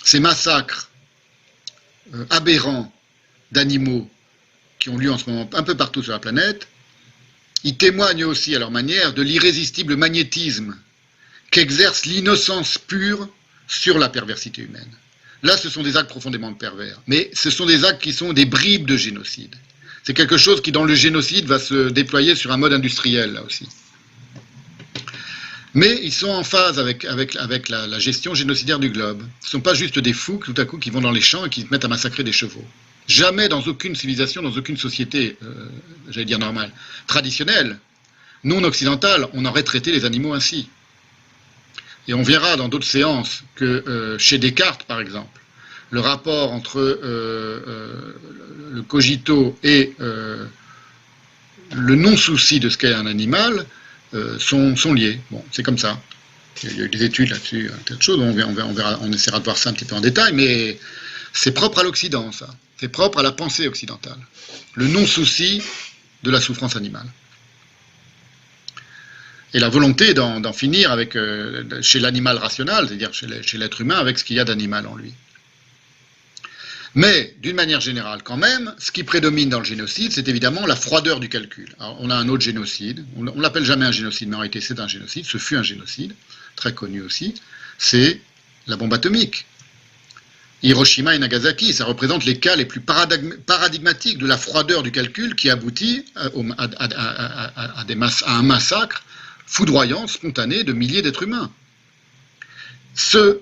ces massacres aberrants d'animaux qui ont lieu en ce moment un peu partout sur la planète, ils témoignent aussi à leur manière de l'irrésistible magnétisme qu'exerce l'innocence pure sur la perversité humaine. Là, ce sont des actes profondément pervers, mais ce sont des actes qui sont des bribes de génocide. C'est quelque chose qui, dans le génocide, va se déployer sur un mode industriel, là aussi. Mais ils sont en phase avec la gestion génocidaire du globe. Ce ne sont pas juste des fous, tout à coup, qui vont dans les champs et qui se mettent à massacrer des chevaux. Jamais dans aucune civilisation, dans aucune société, j'allais dire normale, traditionnelle, non occidentale, on aurait traité les animaux ainsi. Et on verra dans d'autres séances que chez Descartes, par exemple, le rapport entre le cogito et le non-souci de ce qu'est un animal sont liés. Bon, c'est comme ça. Il y a eu des études là-dessus, quelque chose. On essaiera de voir ça un petit peu en détail, mais c'est propre à l'Occident, ça. C'est propre à la pensée occidentale. Le non-souci de la souffrance animale. Et la volonté d'en finir avec, chez l'animal rationnel, c'est-à-dire chez l'être humain, avec ce qu'il y a d'animal en lui. Mais, d'une manière générale, quand même, ce qui prédomine dans le génocide, c'est évidemment la froideur du calcul. Alors, on a un autre génocide, on ne l'appelle jamais un génocide, mais en réalité c'est un génocide, ce fut un génocide, très connu aussi, c'est la bombe atomique. Hiroshima et Nagasaki, ça représente les cas les plus paradigmatiques de la froideur du calcul qui aboutit à un massacre foudroyant, spontané de milliers d'êtres humains. Ce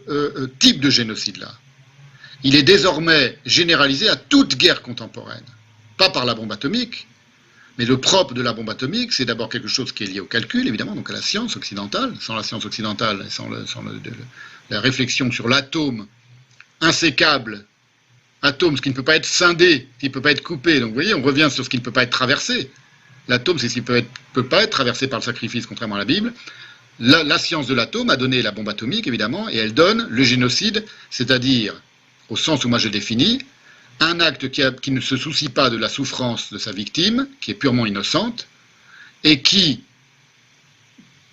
type de génocide-là, il est désormais généralisé à toute guerre contemporaine. Pas par la bombe atomique, mais le propre de la bombe atomique, c'est d'abord quelque chose qui est lié au calcul, évidemment, donc à la science occidentale. Sans la science occidentale, sans la réflexion sur l'atome insécable, atome, ce qui ne peut pas être scindé, ce qui ne peut pas être coupé. Donc vous voyez, on revient sur ce qui ne peut pas être traversé. L'atome, c'est ce qui ne peut pas être traversé par le sacrifice, contrairement à la Bible. La science de l'atome a donné la bombe atomique, évidemment, et elle donne le génocide, c'est-à-dire, au sens où moi je définis, un acte qui ne se soucie pas de la souffrance de sa victime, qui est purement innocente, et qui,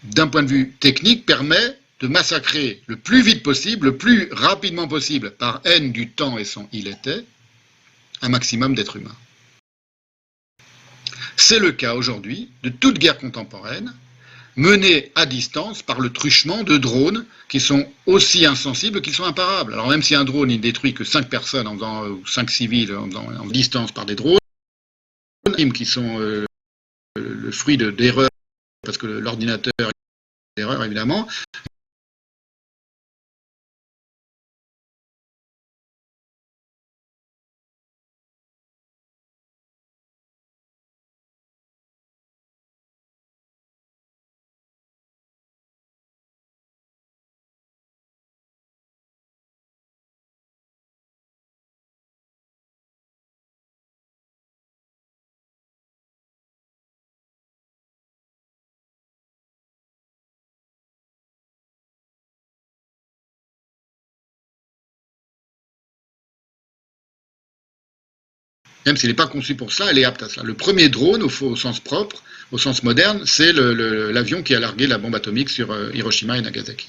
d'un point de vue technique, permet de massacrer le plus vite possible, le plus rapidement possible, par haine du temps et son il était, un maximum d'êtres humains. C'est le cas aujourd'hui de toute guerre contemporaine, menée à distance par le truchement de drones qui sont aussi insensibles qu'ils sont imparables. Alors même si un drone il détruit que 5 personnes, ou 5 civils en distance par des drones, qui sont le fruit d'erreurs, parce que l'ordinateur est d'erreurs évidemment, même s'il n'est pas conçu pour cela, elle est apte à cela. Le premier drone, au sens propre, au sens moderne, c'est l'avion qui a largué la bombe atomique sur Hiroshima et Nagasaki.